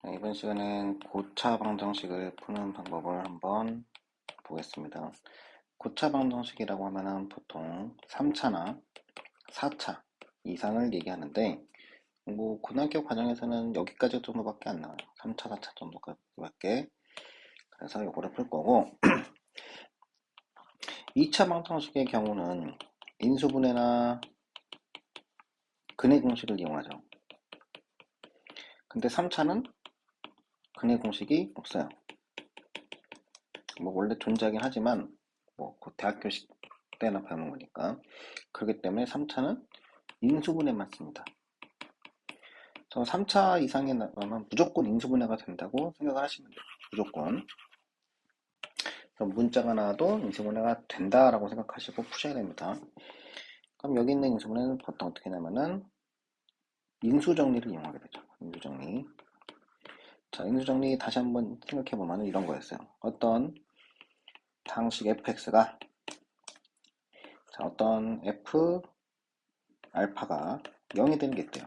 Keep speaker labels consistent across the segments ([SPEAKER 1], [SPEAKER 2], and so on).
[SPEAKER 1] 네, 이번 시간엔 고차 방정식을 푸는 방법을 한번 보겠습니다. 고차 방정식이라고 하면은 보통 3차나 4차 이상을 얘기하는데, 뭐 고등학교 과정에서는 여기까지 정도밖에 안 나와요. 3차, 4차 정도밖에. 그래서 요거를 풀 거고, 2차 방정식의 경우는 인수분해나 근해 공식을 이용하죠. 근데 3차는 근해 공식이 없어요. 뭐 원래 존재하긴 하지만 뭐 대학교 때나 배우는 거니까. 그렇기 때문에 3차는 인수분해만 씁니다. 3차 이상에 나가면 무조건 인수분해가 된다고 생각을 하시면 돼요. 무조건. 그럼 문자가 나와도 인수분해가 된다라고 생각하시고 푸셔야 됩니다. 그럼 여기 있는 인수분해는 보통 어떻게 하냐면은 인수정리를 이용하게 되죠. 인수정리. 자, 인수정리 다시 한번 생각해보면 이런 거였어요. 어떤 방식 fx가, 자, 어떤 f 알파가 0이 되는 게 있대요.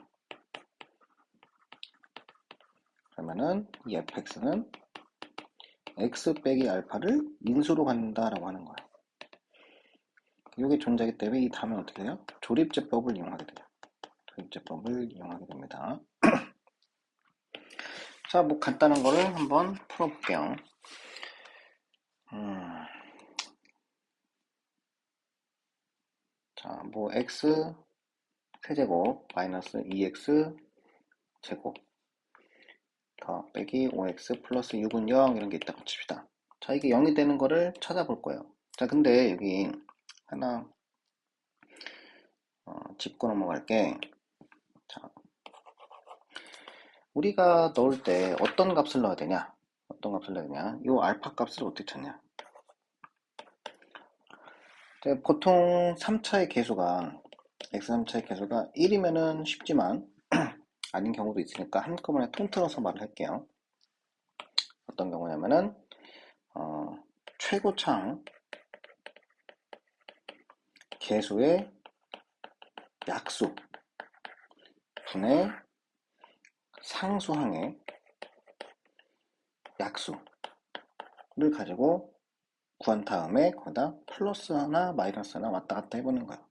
[SPEAKER 1] 그러면은 이 fx는 x 빼기 알파를 인수로 갖는다라고 하는 거예요. 이게 존재하기 때문에 이 다음에 어떻게 해요? 조립제법을 이용하게 돼요. 조립제법을 이용하게 됩니다. 자, 뭐 간단한 거를 한번 풀어볼게요. 자, 뭐 x 세제곱 마이너스 2x 제곱 더 빼기 5x 플러스 6은 0 이런 게 있다고 칩시다. 자, 이게 0이 되는 거를 찾아볼 거예요. 자, 근데 여기 하나 짚고 넘어갈게. 자, 우리가 넣을 때 어떤 값을 넣어야 되냐? 어떤 값을 넣어야 되냐? 이 알파 값을 어떻게 찾냐? 보통 3차의 개수가 x3차의 개수가 1이면은 쉽지만 아닌 경우도 있으니까 한꺼번에 통틀어서 말을 할게요. 어떤 경우냐면은 최고창 개수의 약수 분의 상수항의 약수를 가지고 구한 다음에 거기다 플러스 하나 마이너스 하나 왔다 갔다 해보는 거예요.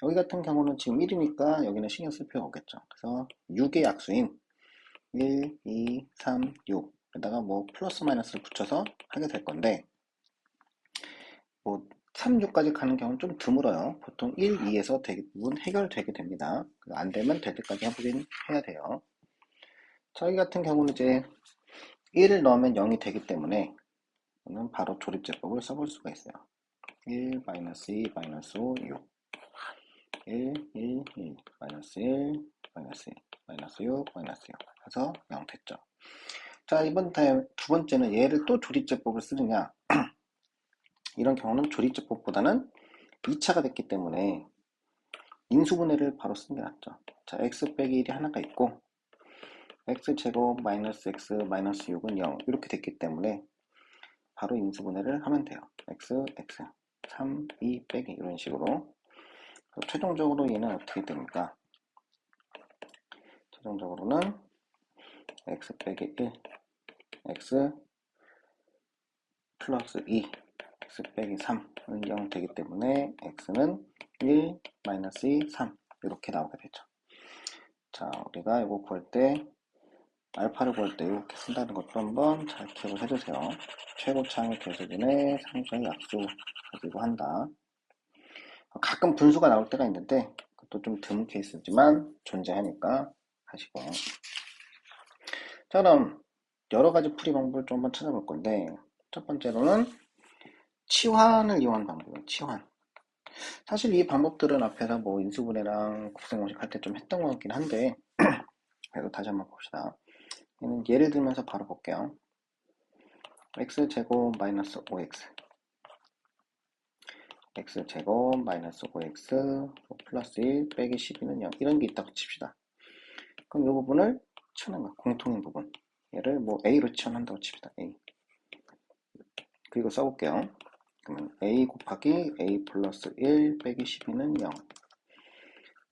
[SPEAKER 1] 여기 같은 경우는 지금 1이니까 여기는 신경 쓸 필요가 없겠죠. 그래서 6의 약수인 1, 2, 3, 6 에다가 뭐 플러스 마이너스를 붙여서 하게 될 건데, 뭐 3, 6까지 가는 경우는 좀 드물어요. 보통 1, 2에서 대부분 해결되게 됩니다. 안 되면 될 때까지 해보긴 해야 돼요. 저희 같은 경우는 이제 1을 넣으면 0이 되기 때문에 저는 바로 조립제법을 써볼 수가 있어요. 1, 마이너스 2, 마이너스 5, 6 1, 1, 1, 마이너스 1, 마이너스 1, 마이너스 6, 마이너스 6 해서 0 됐죠. 자, 이번 두 번째는 얘를 또 조립제법을 쓰느냐. 이런 경우는 조립제법보다는 2차가 됐기 때문에 인수분해를 바로 쓰는 게 낫죠. 자, x 빼기 1이 하나가 있고 x제곱 마이너스 x 마이너스 6은 0 이렇게 됐기 때문에 바로 인수분해를 하면 돼요. x, x 3, 2 빼기 이런 식으로. 최종적으로 얘는 어떻게 됩니까? 최종적으로는 x 빼기 1 x 플러스 2 x 빼기 3은 0 되기 때문에 x는 1 마이너스 2 3 이렇게 나오게 되죠. 자, 우리가 이거 구할 때 알파를 구할 때 이렇게 쓴다는 것도 한번 잘 기억을 해주세요. 최고차항의 개수분의 상수의 약수 가지고 한다. 가끔 분수가 나올 때가 있는데 그것도 좀 드문 케이스지만 존재하니까 하시고. 자, 그럼 여러 가지 풀이 방법을 좀 한번 찾아볼 건데, 첫 번째로는 치환을 이용한 방법이에요. 치환. 사실 이 방법들은 앞에서 뭐 인수분해랑 곱셈공식 할 때 좀 했던 것 같긴 한데, 그래도 다시 한번 봅시다. 얘는 예를 들면서 바로 볼게요. x제곱 마이너스 5x x제곱 마이너스 5x 플러스 1 빼기 12는 0 이런 게 있다고 칩시다. 그럼 이 부분을 치우는 거야. 공통인 부분. 얘를 뭐 a로 치환한다고 칩시다. a. 그리고 써볼게요. 그러면 a 곱하기 a 플러스 1 빼기 12는 0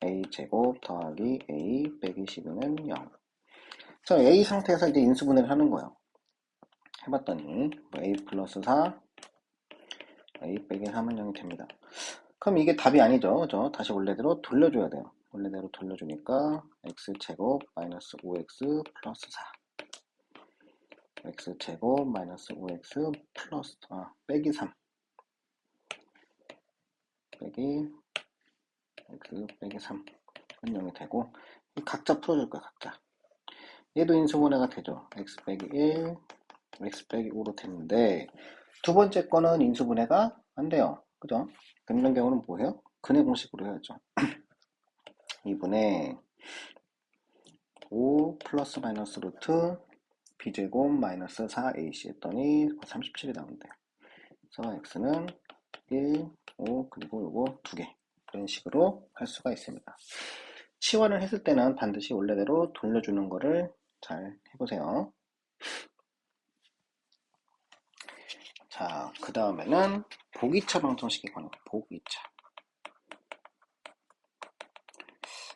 [SPEAKER 1] a 제곱 더하기 a 빼기 12는 0 자, A 상태에서 이제 인수분해를 하는 거예요. 해봤더니 뭐 A 플러스 4 A 빼기 3은 0이 됩니다. 그럼 이게 답이 아니죠. 그죠? 다시 원래대로 돌려줘야 돼요. 원래대로 돌려주니까 x제곱 마이너스 5x 플러스 4 x제곱 마이너스 5x 플러스 빼기 3 빼기 x 빼기 3은 0이 되고 각자 풀어줄 거야. 각자. 얘도 인수분해가 되죠. x 빼기 1 x 빼기 5로 됐는데 두 번째 거는 인수분해가 안 돼요. 그죠? 그런 경우는 뭐예요? 근해 공식으로 해야죠. 2분의 5 플러스 마이너스 루트 b제곱 마이너스 4ac 했더니 37이 나온대요. 그래서 x는 1, 5 그리고 요거 2개 이런 식으로 할 수가 있습니다. 치환을 했을 때는 반드시 원래대로 돌려주는 거를 잘 해보세요. 자, 그 다음에는 보기차 방정식에 관한 보기차.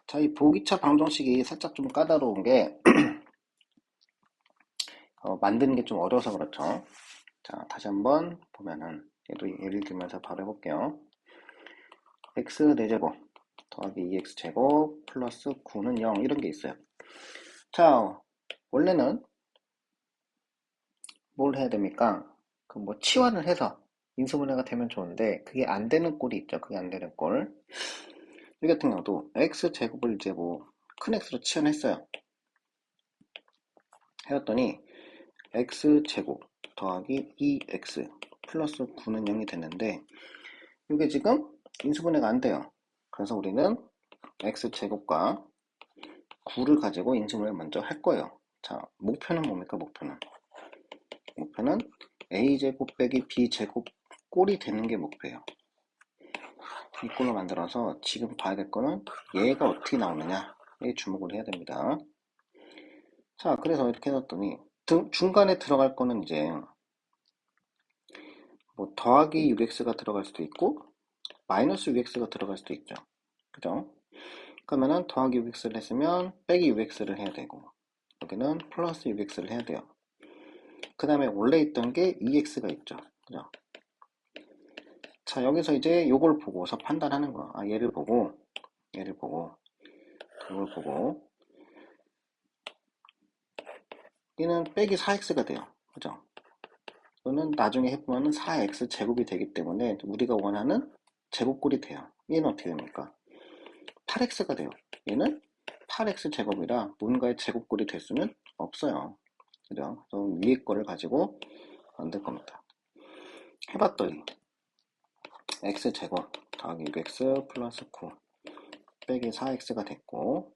[SPEAKER 1] 자, 이 보기차 방정식이 살짝 좀 까다로운 게 만드는 게 좀 어려워서 그렇죠. 자, 다시 한번 보면은 얘도 예를 들면서 바로 해볼게요. x 4제곱 더하기 2x제곱 플러스 9는 0 이런 게 있어요. 자, 원래는 뭘 해야 됩니까? 그 뭐 치환을 해서 인수분해가 되면 좋은데 그게 안 되는 꼴이 있죠. 그게 안 되는 꼴. 이 같은 경우도 x제곱을 이제 뭐 큰 x로 치환했어요. 해왔더니 x제곱 더하기 2x 플러스 9는 0이 됐는데 이게 지금 인수분해가 안 돼요. 그래서 우리는 x제곱과 9를 가지고 인수분해를 먼저 할 거예요. 자, 목표는 뭡니까? 목표는 a제곱 빼기 b제곱 꼴이 되는 게 목표예요. 이 꼴로 만들어서 지금 봐야 될 거는 얘가 어떻게 나오느냐에 주목을 해야 됩니다. 자, 그래서 이렇게 해놨더니 중간에 들어갈 거는 이제 뭐 더하기 6x가 들어갈 수도 있고 마이너스 6x가 들어갈 수도 있죠. 그죠? 그러면은 더하기 6x를 했으면 빼기 6x를 해야 되고 여기는 플러스 6x를 해야 돼요. 그 다음에 원래 있던 게 2x가 있죠. 그죠? 자, 여기서 이제 요걸 보고서 판단하는 거야. 얘를 보고 이걸 보고 얘는 빼기 4x가 돼요. 그죠? 이거는 나중에 해보면 4x 제곱이 되기 때문에 우리가 원하는 제곱꼴이 돼요. 얘는 어떻게 됩니까? 8x가 돼요. 얘는 8x 제곱이라 뭔가의 제곱꼴이 될 수는 없어요. 그죠? 그래서 위에 거를 가지고 만들 겁니다. 해봤더니 x제곱 더하기 6x 플러스 9 빼기 4x가 됐고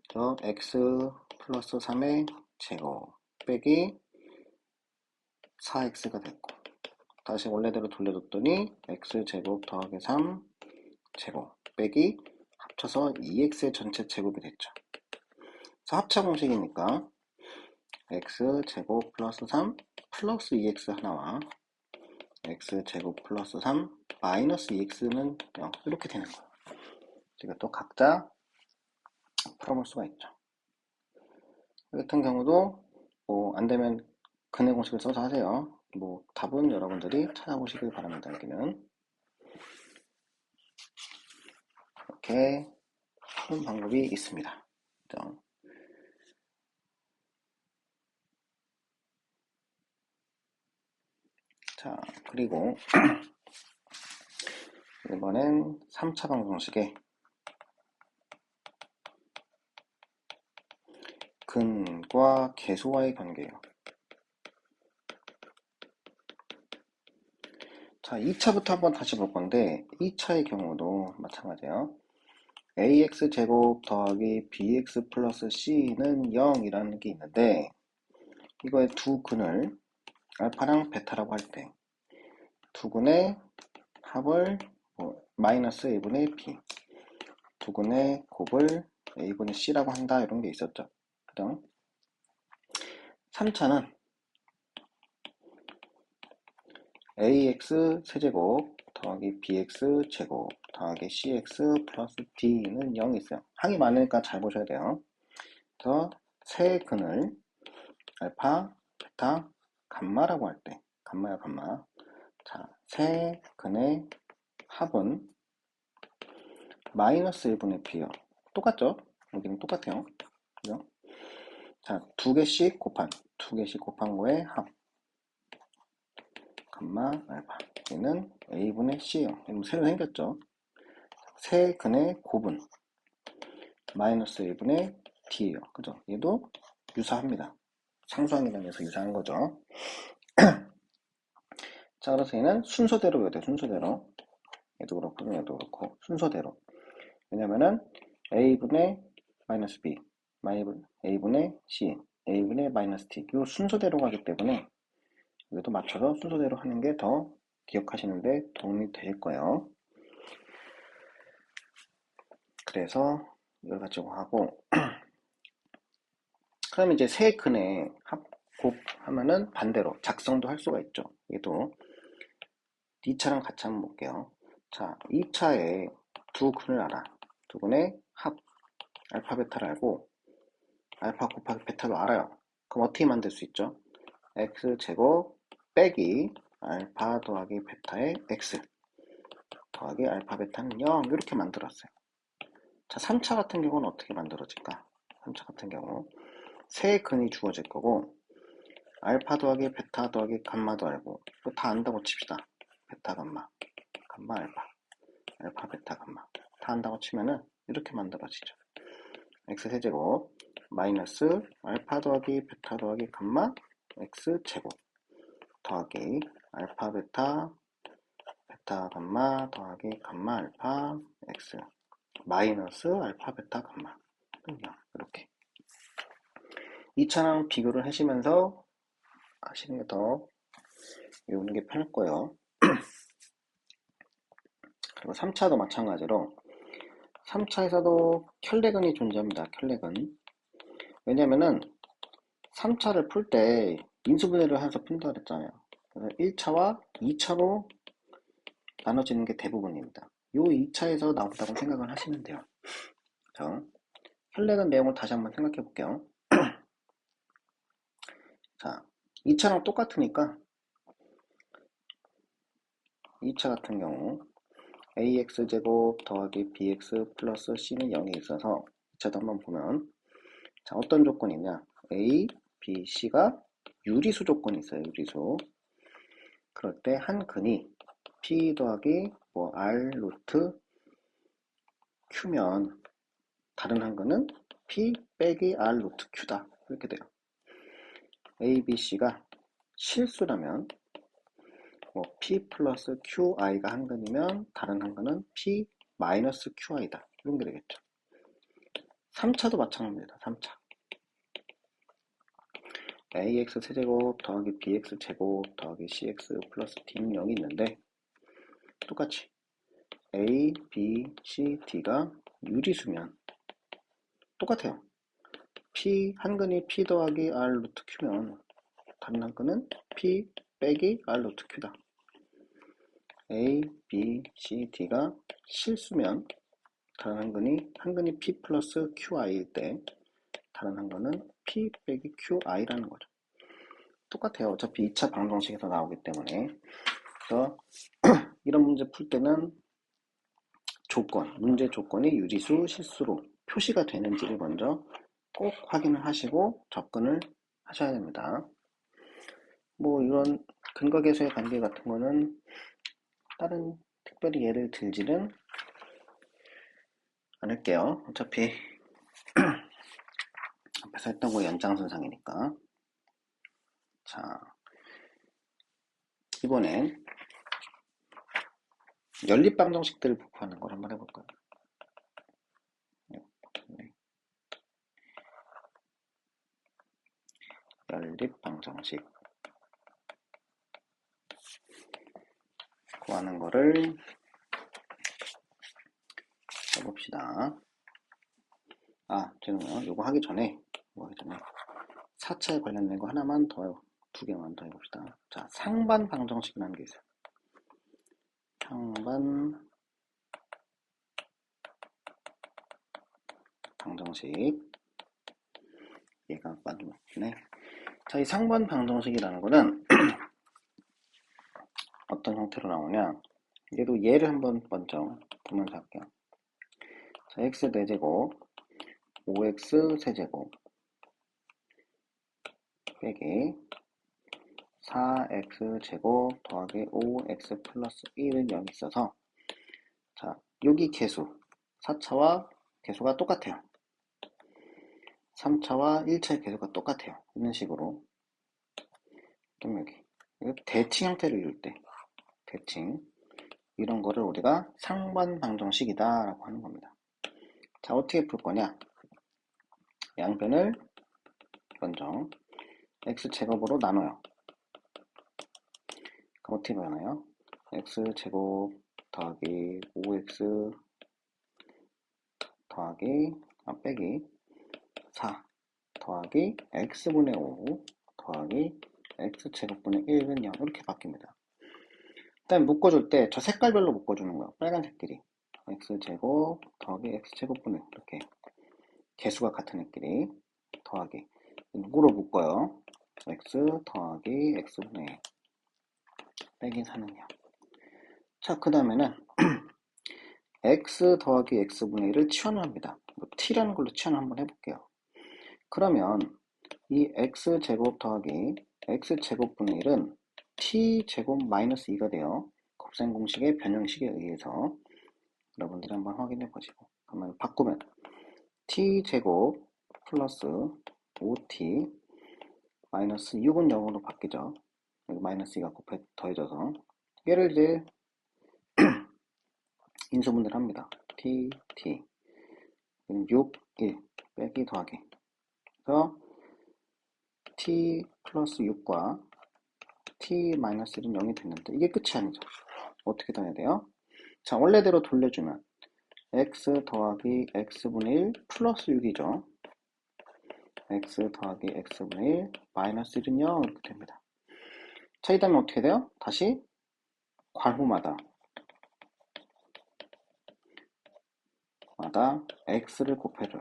[SPEAKER 1] 저 x 플러스 3의 제곱 빼기 4x가 됐고 다시 원래대로 돌려줬더니 x제곱 더하기 3 제곱 빼기 합쳐서 2x의 전체 제곱이 됐죠. 그래서 합차 공식이니까 x제곱 플러스 3 플러스 2x 하나와 x제곱 플러스 3 마이너스 2x는 0 이렇게 되는 거예요. 이것도 각자 풀어볼 수가 있죠. 이 같은 경우도 뭐 안되면 근해 공식을 써서 하세요. 뭐 답은 여러분들이 찾아보시길 바랍니다. 여기는 이렇게 푸는 방법이 있습니다. 자, 그리고 이번엔 3차 방정식의 근과 계수와의 관계예요. 자, 2차부터 한번 다시 볼 건데 2차의 경우도 마찬가지예요. ax제곱 더하기 bx 플러스 c는 0이라는 게 있는데 이거의 두 근을 알파랑 베타라고 할 때 두 근의 합을 마이너스 a분의 b 두 근의 곱을 a분의 c라고 한다 이런 게 있었죠. 그죠? 3차는 ax 세제곱 더하기 bx 제곱 더하기 cx 플러스 d는 0이 있어요. 항이 많으니까 잘 보셔야 돼요. 그래서 세 근을 알파, 베타, 감마라고 할 때, 감마야 감마. 자, 세 근의 합은 마이너스 1분의 P요. 똑같죠? 여기는 똑같아요. 그죠? 자, 두 개씩 곱한 거의 합. 감마, 알파. 얘는 A분의 C요. 이러면 새로 생겼죠? 세 근의 곱은 마이너스 1분의 D예요. 그죠? 얘도 유사합니다. 상수항이라면서 유사한 거죠. 자, 그래서 얘는 순서대로 외워야 돼요. 순서대로. 얘도 그렇고, 얘도 그렇고. 순서대로. 왜냐면은 A분의 마이너스 B, A분의 C, A분의 마이너스 D. 이 순서대로 가기 때문에 이것도 맞춰서 순서대로 하는 게 더 기억하시는데 도움이 될 거예요. 그래서 이걸 가지고 하고, 그럼 이제 세 근의 합, 곱 하면은 반대로 작성도 할 수가 있죠. 얘도 2차랑 같이 한번 볼게요. 자, 2차에 두 근을 알아. 두 근의 합, 알파, 베타를 알고, 알파 곱하기 베타도 알아요. 그럼 어떻게 만들 수 있죠? x제곱 빼기 알파 더하기 베타의 x 더하기 알파 베타는 0 이렇게 만들었어요. 자, 3차 같은 경우는 어떻게 만들어질까? 3차 같은 경우 세 근이 주어질 거고 알파 더하기 베타 더하기 감마도 알고 이거 다 안다고 칩시다. 베타 감마, 감마 알파, 알파 베타 감마 다 안다고 치면은 이렇게 만들어지죠. x세제곱 마이너스 알파 더하기 베타 더하기 감마 x제곱 더하기 알파 베타 베타 감마 더하기 감마 알파 x 마이너스 알파 베타 감마 이렇게 2차랑 비교를 하시면서 하시는 게 더 외우는 게 편할 거예요. 그리고 3차도 마찬가지로 3차에서도 켤레근이 존재합니다. 켤레근. 왜냐면은 3차를 풀 때 인수분해를 해서 푼다 그랬잖아요. 그래서 1차와 2차로 나눠지는 게 대부분입니다. 요 2차에서 나온다고 생각을 하시면 돼요. 자, 혈액은 내용을 다시 한번 생각해 볼게요. 자, 2차랑 똑같으니까 2차 같은 경우 ax제곱 더하기 bx 플러스 c는 0이 있어서 2차도 한번 보면 자, 어떤 조건이냐 a, b, c가 유리수 조건이 있어요. 유리수. 그럴 때 한 근이 p 더하기 뭐 r 루트 q면 다른 한 근은 p 빼기 r 루트 q다. 이렇게 돼요. a, b, c가 실수라면 뭐 p 플러스 qi가 한 근이면 다른 한 근은 p 마이너스 qi다. 이런 게 되겠죠. 3차도 마찬가지입니다. 3차. ax 세제곱 더하기 bx 제곱 더하기 cx 플러스 d는 0이 있는데 똑같이 a, b, c, d가 유리수면 똑같아요. p 한 근이 p 더하기 r 루트 q면 다른 한 근은 p 빼기 r 루트 q다. a, b, c, d가 실수면 다른 한 근이 p 플러스 qi일 때 다른 한 근은 p 빼기 qi라는 거죠. 똑같아요. 어차피 2차 방정식에서 나오기 때문에. 그래서 이런 문제 풀 때는 문제 조건이 유리수, 실수로 표시가 되는지를 먼저 꼭 확인을 하시고 접근을 하셔야 됩니다. 뭐 이런 근거계수의 관계 같은 거는 다른 특별히 예를 들지는 않을게요. 어차피 앞에서 했던 거 연장선상이니까. 자, 이번엔 연립방정식들을 복구하는 걸 한번 해볼까요? 연립방정식 구하는 거를 해봅시다. 죄송해요. 이거 하기 전에 4차에 관련된 거 하나만 더, 두 개만 더 해봅시다. 자, 상반 방정식이라는 게 있어요. 상반 방정식. 얘가 맞네. 자, 이 상반 방정식이라는 거는 어떤 형태로 나오냐. 얘도 얘를 한번 먼저 보면서 할게요. 자, x 4제곱 5x 세제곱 빼기 4x 제곱 더하기 5x 플러스 1은 0이 있어서, 자, 여기 계수 4차와 계수가 똑같아요. 3차와 1차의 계수가 똑같아요. 이런 식으로. 좀 여기 대칭 형태를 이룰 때, 대칭, 이런 거를 우리가 상반 방정식이다 라고 하는 겁니다. 자, 어떻게 풀 거냐. 양변을 먼저 x제곱으로 나눠요. 그럼 어떻게 변해요? x제곱 더하기 5x 더하기 빼기 4 더하기 x분의 5 더하기 x제곱분의 1은 0 이렇게 바뀝니다. 일단 묶어줄 때 저 색깔별로 묶어주는 거예요. 빨간색끼리 x제곱 더하기 x제곱분의 이렇게 개수가 같은 애끼리 더하기 누구로 묶어요? x 더하기 x분의 1 빼기 4는 0. 자, 그 다음에는 x 더하기 x분의 1을 치환을 합니다. t라는 걸로 치환을 한번 해볼게요. 그러면 이 x제곱 더하기 x제곱분의 1은 t제곱 마이너스 2가 돼요. 곱셈 공식의 변형식에 의해서. 여러분들이 한번 확인해 보시고, 그러면 바꾸면 t제곱 플러스 5t 마이너스 6은 0으로 바뀌죠. 여기 마이너스 2가 곱해 더해져서 얘를 이제 인수분해를 합니다. t 6, 1 빼기 더하기. 그래서 t 플러스 6과 t 마이너스 1은 0이 됐는데 이게 끝이 아니죠. 어떻게 더해야 돼요? 자, 원래대로 돌려주면 x 더하기 x분의 1 플러스 6이죠. x 더하기 x분의 1 마이너스 1은 0 이렇게 됩니다. 자, 이 다음에 어떻게 돼요? 다시 괄호마다 x를 곱해줘요.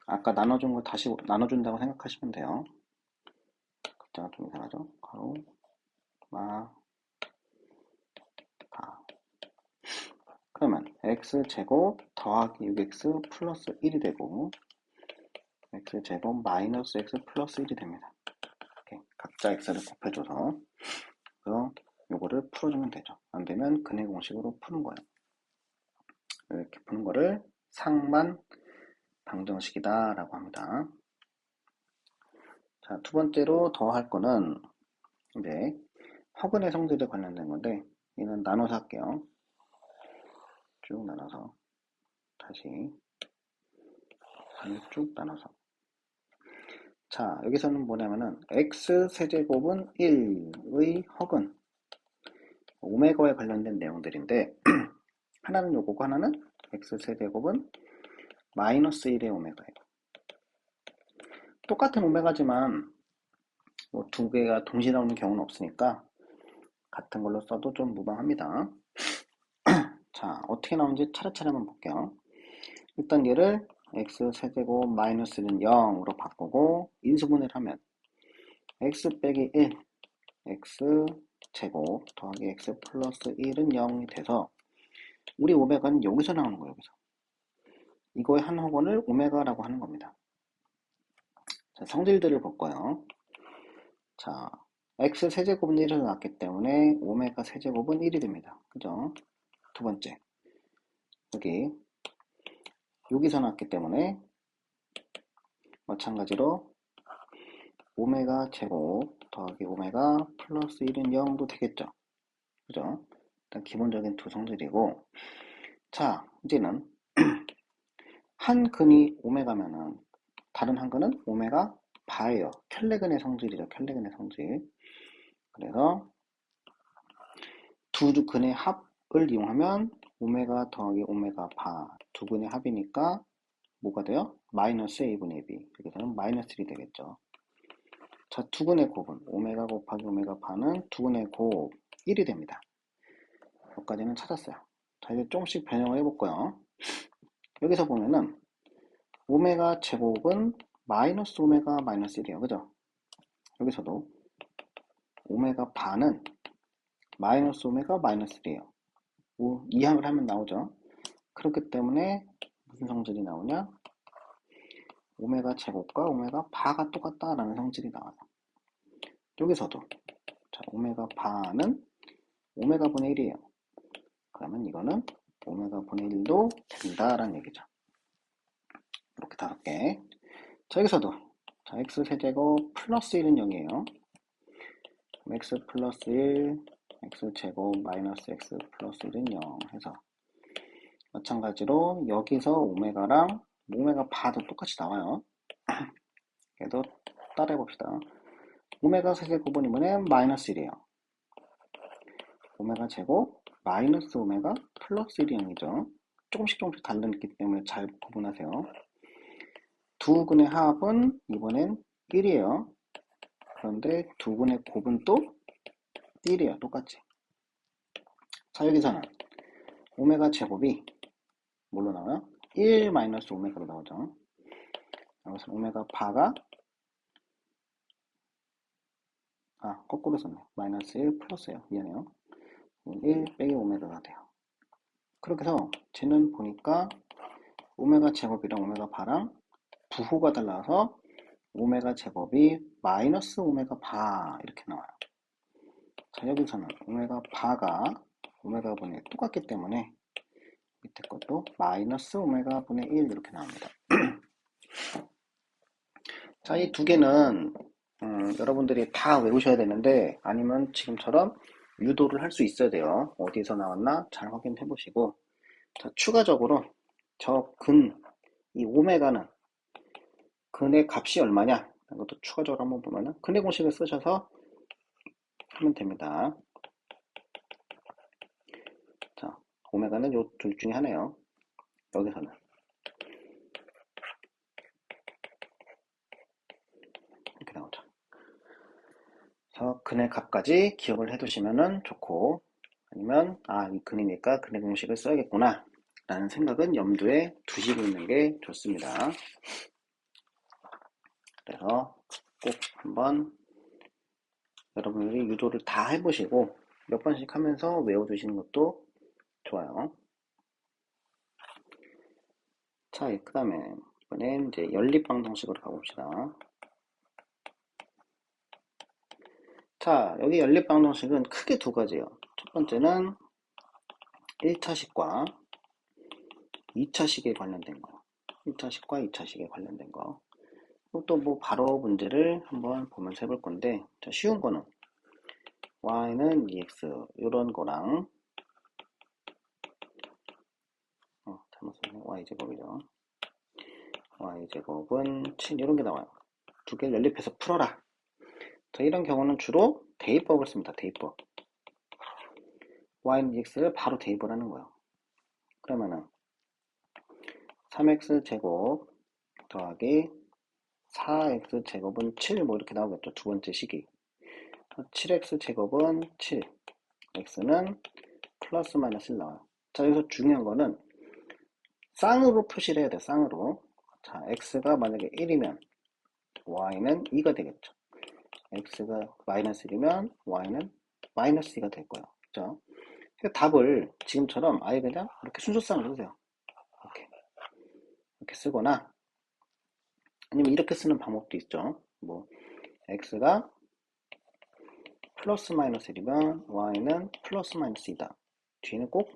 [SPEAKER 1] 아까 나눠준 걸 다시 나눠준다고 생각하시면 돼요. 글자가 좀 이상하죠? 괄호 마 다. 그러면 x제곱 더하기 6x 플러스 1이 되고 x제곱 마이너스 x 플러스 1이 됩니다. 이렇게 각자 x를 곱해줘서 요거를 풀어주면 되죠. 안되면 근해 공식으로 푸는 거예요. 이렇게 푸는 거를 상반 방정식이다 라고 합니다. 자, 두 번째로 더 할 거는 이제 허근의 성질에 관련된 건데, 얘는 나눠서 할게요. 쭉 나눠서 다시 쭉 나눠서. 자, 여기서는 뭐냐면은 x 세제곱은 1의 허근, 오메가에 관련된 내용들인데 하나는 요거고 하나는 x 세제곱은 마이너스 1의 오메가예요. 똑같은 오메가지만 뭐 두 개가 동시에 나오는 경우는 없으니까 같은 걸로 써도 좀 무방합니다. 자, 어떻게 나오는지 차례차례 한번 볼게요. 일단 얘를 x 세제곱 마이너스는 0으로 바꾸고 인수분해를 하면 x 빼기 1 x 제곱 더하기 x 플러스 1은 0이 돼서 우리 오메가는 여기서 나오는 거예요. 여기서. 이거의 한 학원을 오메가라고 하는 겁니다. 자, 성질들을 볼 거예요. 자, x 세제곱은 1을 나왔기 때문에 오메가 세제곱은 1이 됩니다. 그죠? 두 번째, 여기서 나왔기 때문에 마찬가지로 오메가 제곱 더하기 오메가 플러스 1은 0도 되겠죠. 그죠? 일단 기본적인 두 성질이고, 자, 이제는 한 근이 오메가면은 다른 한 근은 오메가 바예요. 켈레근의 성질이죠. 켈레근의 성질. 그래서 두 근의 합을 이용하면 오메가 더하기 오메가 바 두 근의 합이니까 뭐가 돼요? 마이너스 a분의 b. 이렇게 되면 마이너스 1이 되겠죠. 자, 두 근의 곱은 오메가 곱하기 오메가 바는 두 근의 곱 1이 됩니다. 여기까지는 찾았어요. 자, 이제 조금씩 변형을 해볼까요? 여기서 보면은 오메가 제곱은 마이너스 오메가 마이너스 1이에요. 그죠? 여기서도 오메가 반은 마이너스 오메가 마이너스 1이에요. 이항을 하면 나오죠. 그렇기 때문에 무슨 성질이 나오냐? 오메가 제곱과 오메가 바가 똑같다라는 성질이 나와요. 여기서도 자, 오메가 바는 오메가 분의 1이에요. 그러면 이거는 오메가 분의 1도 된다라는 얘기죠. 이렇게 5개. 자, 여기서도 자, x 세제곱 플러스 1은 0이에요. x 플러스 1, x 제곱 마이너스 x 플러스 1은 0 해서 마찬가지로 여기서 오메가랑 오메가 바도 똑같이 나와요. 얘도 따라해 봅시다. 오메가 세제곱은 이번엔 마이너스 1이에요. 오메가 제곱 마이너스 오메가 플러스 1이 0이죠. 조금씩 다르기 때문에 잘 구분하세요. 두 근의 합은 이번엔 1이에요. 그런데 두 근의 곱은 또 1이에요. 똑같이. 자, 여기서는 오메가 제곱이 뭘로 나와요? 1 마이너스 오메가로 나오죠. 여기서 오메가 바가 거꾸로 썼네. 마이너스 1 플러스예요. 미안해요. 1 빼기 오메가가 돼요. 그렇게 해서 쟤는 보니까 오메가 제곱이랑 오메가 바랑 부호가 달라서 오메가 제곱이 마이너스 오메가 바 이렇게 나와요. 자, 여기서는 오메가 바가 오메가 분의 똑같기 때문에 밑에 것도 마이너스 오메가 분의 1 이렇게 나옵니다. 자, 이 두 개는 여러분들이 다 외우셔야 되는데 아니면 지금처럼 유도를 할 수 있어야 돼요. 어디서 나왔나 잘 확인해 보시고 자, 추가적으로 저 이 오메가는 근의 값이 얼마냐 이것도 추가적으로 한번 보면은 근의 공식을 쓰셔서 하면 됩니다. 자, 오메가는 요 둘 중에 하나예요. 여기서는 이렇게 나오죠. 그래서 근의 값까지 기억을 해두시면 좋고 아니면 이 근이니까 근의 공식을 써야겠구나 라는 생각은 염두에 두시고 있는 게 좋습니다. 그래서 꼭 한번 여러분들이 유도를 다 해보시고 몇 번씩 하면서 외워두시는 것도 좋아요. 자, 그 다음에 이번엔 이제 연립방정식으로 가봅시다. 자, 여기 연립방정식은 크게 두 가지예요. 첫 번째는 1차식과 2차식에 관련된 거. 1차식과 2차식에 관련된 거. 또 뭐 바로 문제를 한번 보면서 해볼 건데, 자, 쉬운 거는 y는 2x 이런 거랑 잘못 썼네. y제곱이죠. y제곱은 7 이런 게 나와요. 두 개를 연립해서 풀어라. 자, 이런 경우는 주로 대입법을 씁니다. 대입법. y는 2x를 바로 대입을 하는 거예요. 그러면은 3x 제곱 더하기 4x 제곱은 7 뭐 이렇게 나오겠죠. 두 번째 식이. 7x 제곱은 7, x는 플러스 마이너스 1 나와요. 자, 여기서 중요한 거는 쌍으로 표시를 해야 돼요. 쌍으로. 자, x가 만약에 1이면 y는 2가 되겠죠. x가 마이너스 1이면 y는 마이너스 2가 될 거예요. 그죠? 그러니까 답을 지금처럼 아예 그냥 이렇게 순서상으로 쓰세요. 이렇게 쓰거나 아니면 이렇게 쓰는 방법도 있죠. 뭐 x가 플러스 마이너스 1이면 y는 플러스 마이너스 2다. 뒤에는 꼭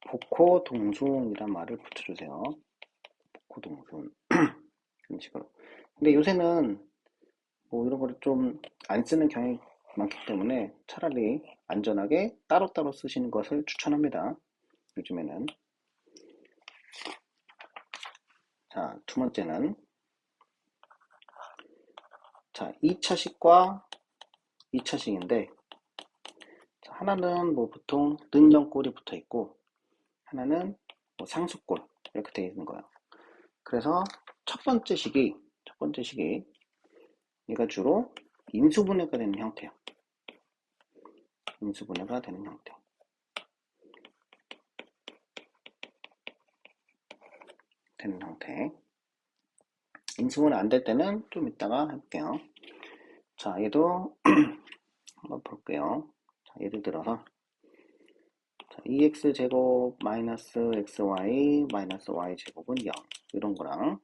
[SPEAKER 1] 복호동순이란 말을 붙여주세요. 복호동순 이런 식으로. 근데 요새는 뭐 이런 거를 좀 안 쓰는 경향이 많기 때문에 차라리 안전하게 따로따로 쓰시는 것을 추천합니다. 요즘에는. 자, 두 번째는 자, 2차식과 2차식인데 하나는 뭐 보통 능점꼴이 붙어 있고 하나는 뭐 상수꼴 이렇게 되어 있는 거예요. 그래서 첫 번째 식이 얘가 주로 인수분해가 되는 형태예요. 인수분해가 되는 형태. 되는 형태. 인수분해 안 될 때는 좀 이따가 해볼게요. 자, 얘도 한번 볼게요. 자, 예를 들어서 자, 2x제곱 마이너스 xy 마이너스 y제곱은 0 이런 거랑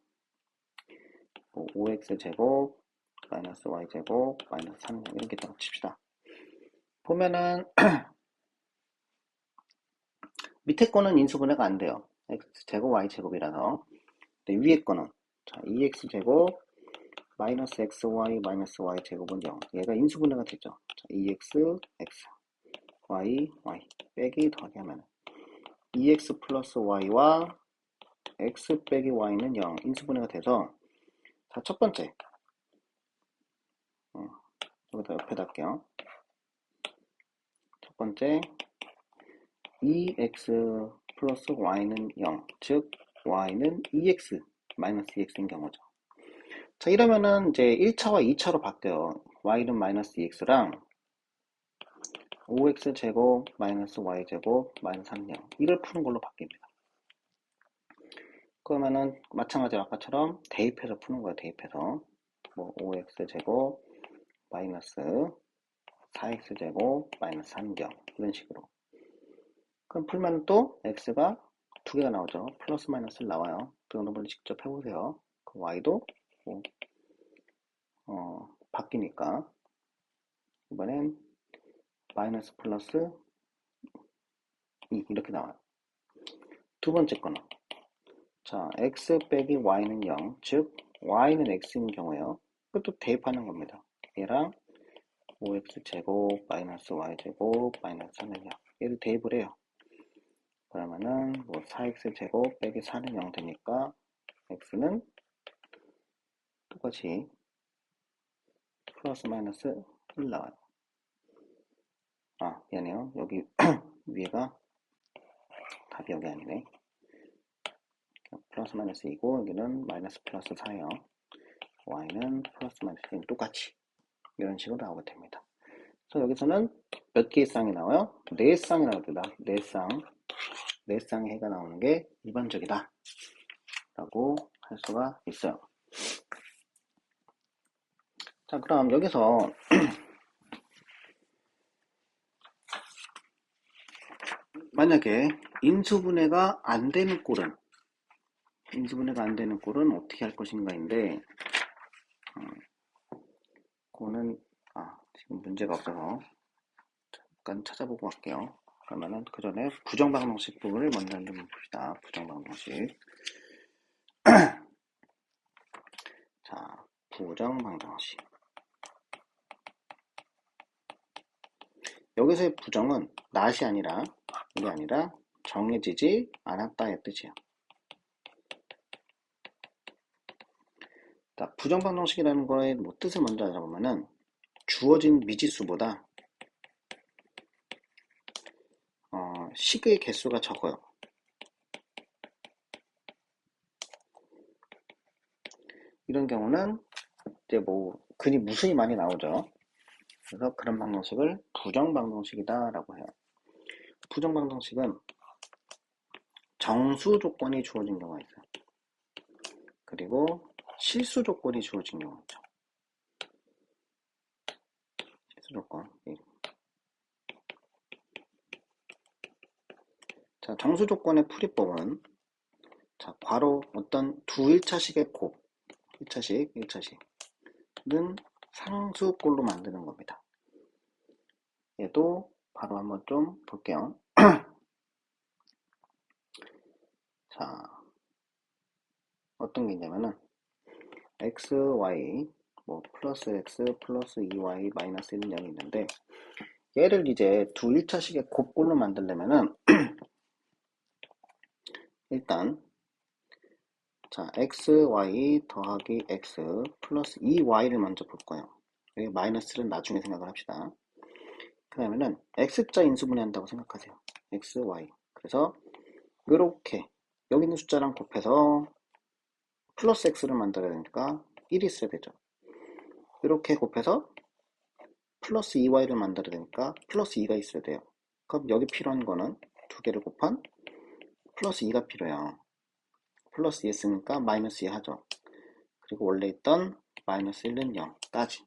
[SPEAKER 1] 뭐 5x제곱 마이너스 y제곱 마이너스 3 이렇게 딱 칩시다. 보면은 밑에 거는 인수분해가 안 돼요. x제곱 y제곱이라서. 근데 위에 거는 자, 2x제곱 마이너스 xy 마이너스 y제곱은 0 얘가 인수분해가 되죠. 자, 2x x y y 빼기 더하기 하면 2x 플러스 y와 x 빼기 y는 0 인수분해가 돼서 자, 첫 번째 여기다 옆에다 할게요. 첫 번째 2x 플러스 y는 0 즉 y는 2x 마이너스 2x인 경우죠. 자, 이러면은 이제 1차와 2차로 바뀌어요. y는 마이너스 2x랑 5x 제곱 마이너스 y 제곱 마이너스 3령 이걸 푸는 걸로 바뀝니다. 그러면은 마찬가지로 아까처럼 대입해서 푸는 거예요. 대입해서 뭐 5x 제곱 마이너스 4x 제곱 마이너스 3경 이런 식으로. 그럼 풀면 또 x가 두 개가 나오죠. 플러스 마이너스 나와요. 그런 걸 직접 해보세요. 그 y도 뭐, 바뀌니까 이번엔 마이너스 플러스 2 이렇게 나와요. 두 번째 거는 자 x 빼기 y는 0 즉 y는 x인 경우에요. 그것도 대입하는 겁니다. 얘랑 5x 제곱 마이너스 y 제곱 마이너스 3은 0 얘를 대입을 해요. 그러면은 뭐 4x 제곱 빼기 4는 0 되니까 x는 똑같이 플러스 마이너스 1 나와요. 아 미안해요. 여기 위에가 답이 여기 아니네. 플러스 마이너스 2고 여기는 마이너스 플러스 4예요. y는 플러스 마이너스 1 똑같이 이런 식으로 나오게 됩니다. 그래서 여기서는 몇 개의 쌍이 나와요? 4쌍이 나옵니다. 4쌍의 해가 나오는 게 일반적이다 라고 할 수가 있어요. 자, 그럼 여기서 만약에 인수분해가 안 되는 꼴은 어떻게 할 것인가인데 그거는 지금 문제가 없어서 잠깐 찾아보고 갈게요. 그러면은 그 전에 부정방정식 부분을 먼저 좀 봅시다. 부정방정식. 자, 부정방정식. 여기서의 부정은 not이 아니라 이게 아니라 정해지지 않았다의 뜻이에요. 자, 부정방정식이라는 거의 뭐 뜻을 먼저 알아보면은 주어진 미지수보다 식의 개수가 적어요. 이런 경우는 이제 뭐 근이 무수히 많이 나오죠. 그래서 그런 방정식을 부정방정식이다 라고 해요. 부정방정식은 정수 조건이 주어진 경우가 있어요. 그리고 실수 조건이 주어진 경우가 있죠. 실수 조건. 자, 정수 조건의 풀이법은 자, 괄호 어떤 두 1차식의 곱 1차식은 상수꼴로 만드는 겁니다. 얘도 바로 한번 좀 볼게요. 자, 어떤 게 있냐면은 x, y 뭐 플러스 x 플러스 2y 마이너스 1은 0이 있는데 얘를 이제 두 1차식의 곱꼴로 만들려면은 일단 자 x, y 더하기 x 플러스 2y를 먼저 볼 거예요. 여기 마이너스를 나중에 생각을 합시다. 그 다음에는 x자 인수분해 한다고 생각하세요. x, y. 그래서 이렇게 여기 있는 숫자랑 곱해서 플러스 x를 만들어야 되니까 1이 있어야 되죠. 이렇게 곱해서 플러스 2y를 만들어야 되니까 플러스 2가 있어야 돼요. 그럼 여기 필요한 거는 두 개를 곱한 플러스 2가 필요해요. 플러스 2 했으니까 마이너스 2 하죠. 그리고 원래 있던 마이너스 1은 0까지.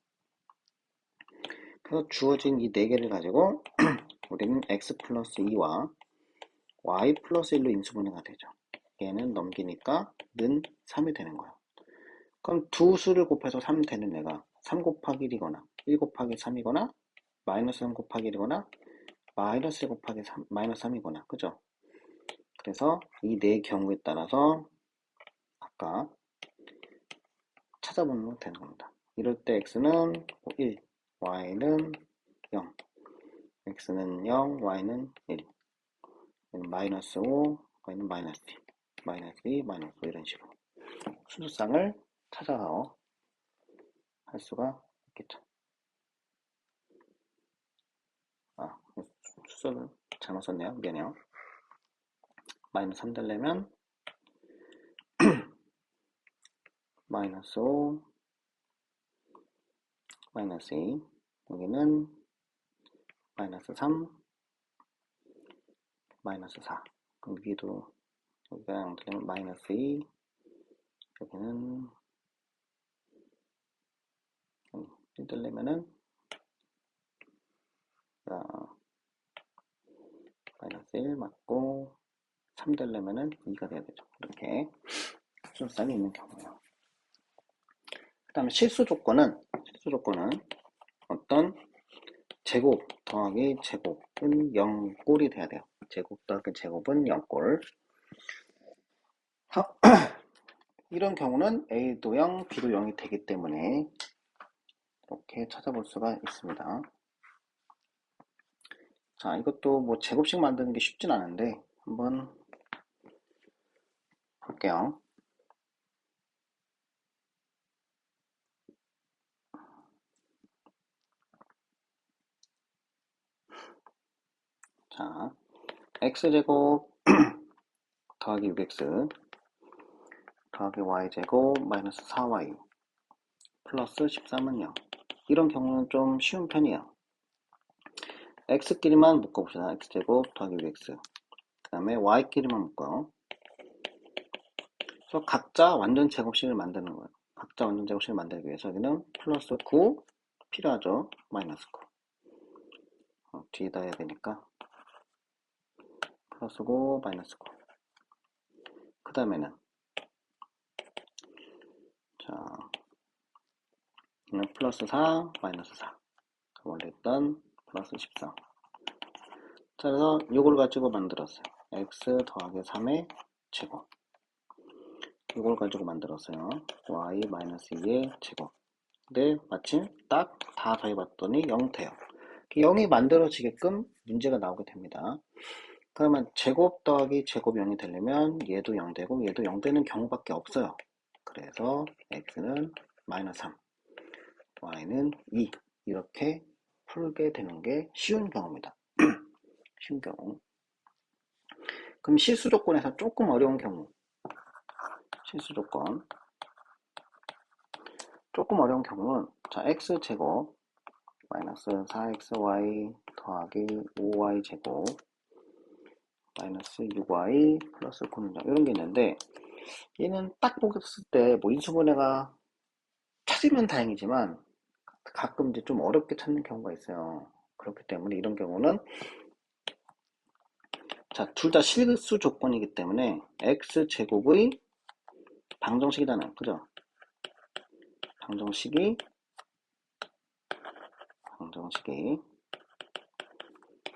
[SPEAKER 1] 그래서 주어진 이 4개를 가지고 우리는 x 플러스 2와 y 플러스 1로 인수분해가 되죠. 얘는 넘기니까 는 3이 되는 거야. 그럼 두 수를 곱해서 3 되는 애가 3 곱하기 1이거나 1 곱하기 3이거나 마이너스 3 곱하기 1이거나 마이너스 1 곱하기 3, 마이너스 3이거나 그죠? 그래서 이 네 경우에 따라서 아까 찾아보면 되는 겁니다. 이럴 때 x는 1, y는 0, x는 0, y는 1, 마이너스 5, y는 마이너스 2, 마이너스 2, 마이너스 5 이런 식으로 순서상을 찾아서 할 수가 있겠죠. 아, 순서를 잘못 썼네요. 미안해요. 마이너스 3 되려면 마이너스 5, 마이너스 2, 여기는 마이너스 3, 마이너스 4. 그럼 위도 여기가 0 되려면 마이너스 2, 여기는 1 되려면은 마이너스 1 맞고 3 되려면은 2가 돼야 되죠. 이렇게 순서상이 있는 경우예요. 그 다음에 실수 조건은 어떤 제곱 더하기 제곱은 0꼴이 돼야 돼요. 제곱 더하기 제곱은 0꼴. 이런 경우는 A도 0, B도 0이 되기 때문에 이렇게 찾아볼 수가 있습니다. 자, 이것도 뭐 제곱식 만드는 게 쉽진 않은데 한번 볼게요. 자, x제곱 더하기 6x 더하기 y제곱 마이너스 4y 플러스 13은 0. 이런 경우는 좀 쉬운 편이에요. x끼리만 묶어봅시다. x제곱 더하기 6x 그 다음에 y끼리만 묶어요. 그래서 각자 완전 제곱식을 만드는 거예요. 각자 완전 제곱식을 만들기 위해서 여기는 플러스 9 필요하죠. 마이너스 9 뒤에다 해야 되니까 플러스 9 마이너스 9 그 다음에는 자 플러스 4 마이너스 4 원래 있던 플러스 14. 자, 그래서 이걸 가지고 만들었어요. x 더하기 3의 제곱. 이걸 가지고 만들었어요. y 마이너스 2의 제곱. 근데 마침 딱 다 더해봤더니 0 돼요. 0이 만들어지게끔 문제가 나오게 됩니다. 그러면 제곱 더하기 제곱 0이 되려면 얘도 0 되고 얘도 0 되는 경우밖에 없어요. 그래서 x는 마이너스 3, y는 2 이렇게 풀게 되는 게 쉬운 경우입니다. 쉬운 경우. 그럼 실수 조건에서 조금 어려운 경우. 실수 조건. 조금 어려운 경우는 자 x제곱 마이너스 4xy 더하기 5y제곱 마이너스 6y 플러스 9는 이런 게 있는데 얘는 딱 보았을 때 뭐 인수분해가 찾으면 다행이지만 가끔 이제 좀 어렵게 찾는 경우가 있어요. 그렇기 때문에 이런 경우는 자, 둘 다 실수 조건이기 때문에 x제곱의 방정식이잖아요. 그죠? 방정식이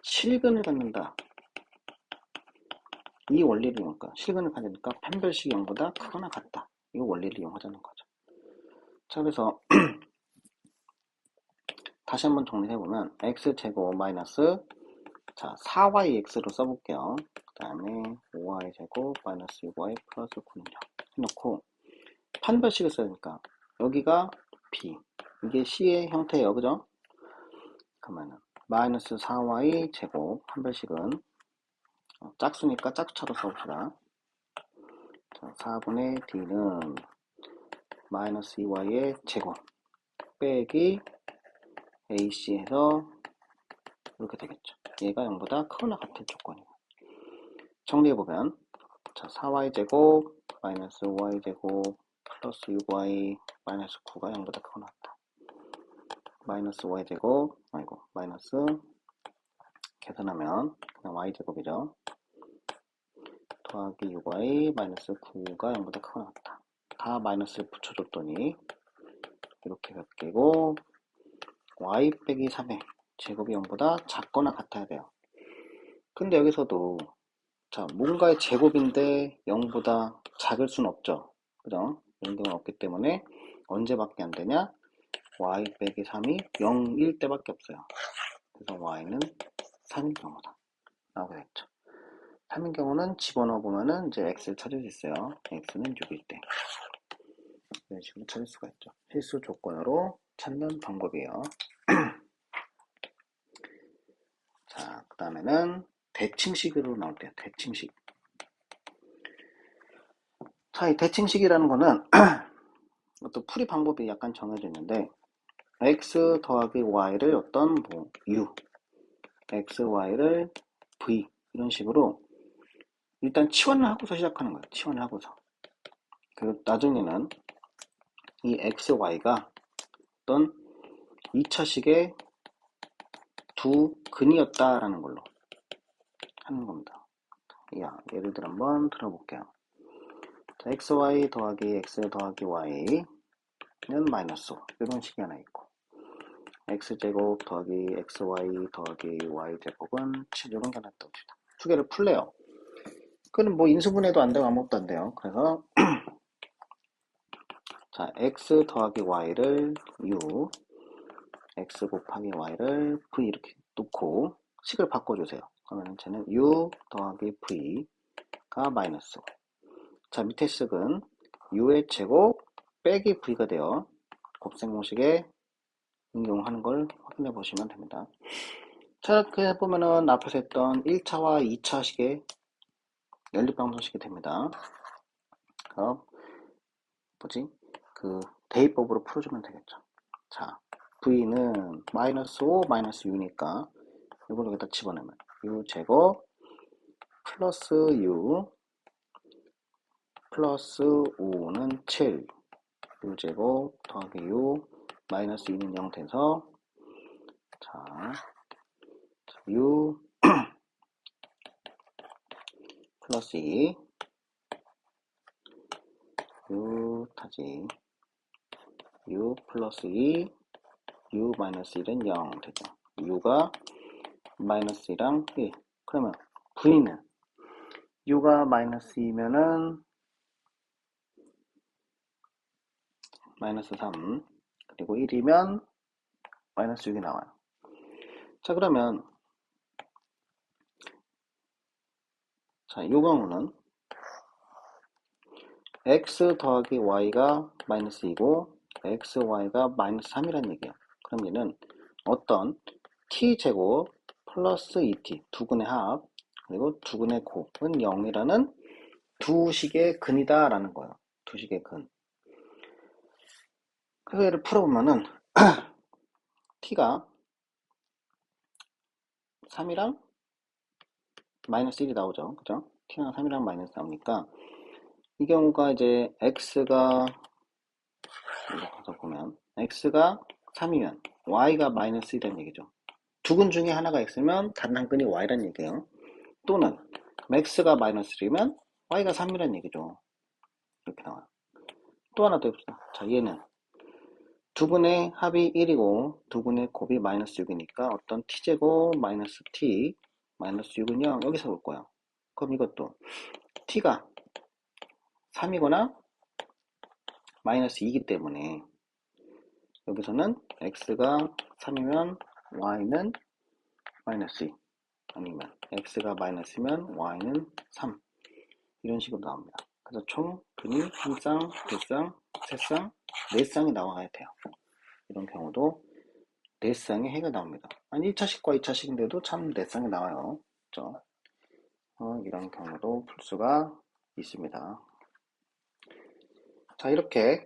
[SPEAKER 1] 실근을 갖는다. 이 원리를 이용할까? 실근을 가지니까 판별식이 0보다 크거나 같다. 이 원리를 이용하자는 거죠. 자, 그래서 다시 한번 정리해보면 x제곱 마이너스 자 4yx로 써볼게요. 그 다음에 5y제곱 마이너스 6y 플러스 9는 0 해놓고 판별식을 써야되니까 여기가 b 이게 c의 형태예요. 그죠? 그러면은 마이너스 4y 제곱 판별식은 짝수니까 짝수차로 써봅시다. 자, 4분의 d는 마이너스 2y의 제곱 빼기 ac 해서 이렇게 되겠죠. 얘가 0보다 크거나 같은 조건이에요. 정리해보면 자 4y제곱 마이너스 5y제곱 플러스 6y 마이너스 9가 0보다 크고 나왔다. 마이너스 y제곱, 아이고, 마이너스 계산하면 그냥 y제곱이죠. 더하기 6y 마이너스 9가 0보다 크고 나왔다. 다 마이너스를 붙여줬더니 이렇게 바뀌고 y 빼기 3의 제곱이 0보다 작거나 같아야 돼요. 근데 여기서도 자, 뭔가의 제곱인데 0보다 작을 수는 없죠. 그죠? 이런 경우는 없기 때문에 언제밖에 안 되냐? y 빼기 3이 0일 때밖에 없어요. 그래서 y는 3인 경우다. 나오게 됐죠. 3인 경우는 집어넣어 보면은 이제 x를 찾을 수 있어요. x는 6일 때. 이런 식으로 찾을 수가 있죠. 필수 조건으로 찾는 방법이에요. 자, 그 다음에는 대칭식으로 나올 때요. 대칭식. 자, 이 대칭식이라는 거는 어떤 풀이 방법이 약간 정해져 있는데 x 더하기 y를 어떤 뭐 u, x, y를 v 이런 식으로 일단 치환을 하고서 시작하는 거예요. 치환을 하고서. 그리고 나중에는 이 x, y가 어떤 2차식의 두 근이었다라는 걸로 하는 겁니다. 예를 들어 한번 들어볼게요. 자, xy 더하기 x 더하기 y는 마이너스 5 이런 식이 하나 있고 x제곱 더하기 xy 더하기 y제곱은 7 이런 게 하나 떠옵니다. 두 개를 풀래요. 그럼 뭐 인수분해도 안 되고 아무것도 안 돼요. 그래서 자, x 더하기 y를 u, x 곱하기 y를 v 이렇게 놓고 식을 바꿔주세요. 그러면 쟤는 u 더하기 v가 마이너스 5. 자, 밑에 식은 u의 제곱 빼기 v가 돼요. 곱셈 공식에 응용하는 걸 확인해 보시면 됩니다. 자, 이렇게 보면은 앞에서 했던 1차와 2차식의 연립방정식이 됩니다. 그럼 그 대입법으로 풀어주면 되겠죠. 자, v는 마이너스 5 마이너스 u니까 이걸 여기다 집어넣으면 u 제곱 플러스 u 플러스 5는 7 u 제곱 더하기 u 마이너스 2는 0 돼서 자 u 플러스 2 u 타지 u 플러스 2 u 마이너스 1은 0 되죠. u가 마이너스 2랑 1 그러면 v는 u가 마이너스 2면은 마이너스 3 그리고 1이면 마이너스 6이 나와요. 자, 그러면 자, 이 경우는 x 더하기 y가 마이너스 2고 x, y가 마이너스 3이라는 얘기예요. 그럼 얘는 어떤 t제곱 플러스 2t 두근의 합 그리고 두근의 곱은 0이라는 두 식의 근이다 라는 거예요. 두 식의 근. 그래서 얘를 풀어보면은 t가 3이랑 마이너스 1이 나오죠. 그죠? t랑 3이랑 마이너스 나오니까 이 경우가 이제 x가 이렇게 보면 x가 3이면 y가 마이너스 1이라는 얘기죠. 두 근 중에 하나가 x면 다른 한 근이 y라는 얘기예요. 또는 x가 마이너스 1이면 y가 3이라는 얘기죠. 이렇게 나와요. 또 하나 더 해봅시다. 자, 얘는 두 근의 합이 1이고 두 근의 곱이 마이너스 6이니까 어떤 t제곱 마이너스 t 마이너스 6은 0 여기서 볼 거예요. 그럼 이것도 t가 3이거나 마이너스 2이기 때문에 여기서는 x가 3이면 y는 마이너스 2 아니면 x가 마이너스면 y는 3 이런 식으로 나옵니다. 그래서 총 근이 한 쌍, 두 쌍, 세 쌍, 네 쌍이 나와야 돼요. 이런 경우도 네 쌍의 해가 나옵니다. 아니 1차식과 2차식인데도 참 네 쌍이 나와요. 그렇죠? 이런 경우도 풀 수가 있습니다. 자, 이렇게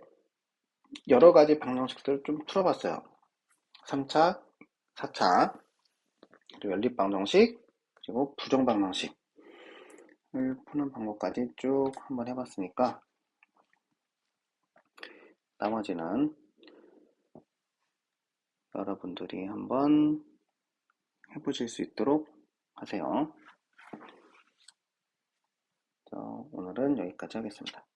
[SPEAKER 1] 여러 가지 방정식들을 좀 풀어봤어요. 3차, 4차, 그리고 연립방정식, 그리고 부정방정식을 푸는 방법까지 쭉 한번 해봤으니까 나머지는 여러분들이 한번 해보실 수 있도록 하세요. 오늘은 여기까지 하겠습니다.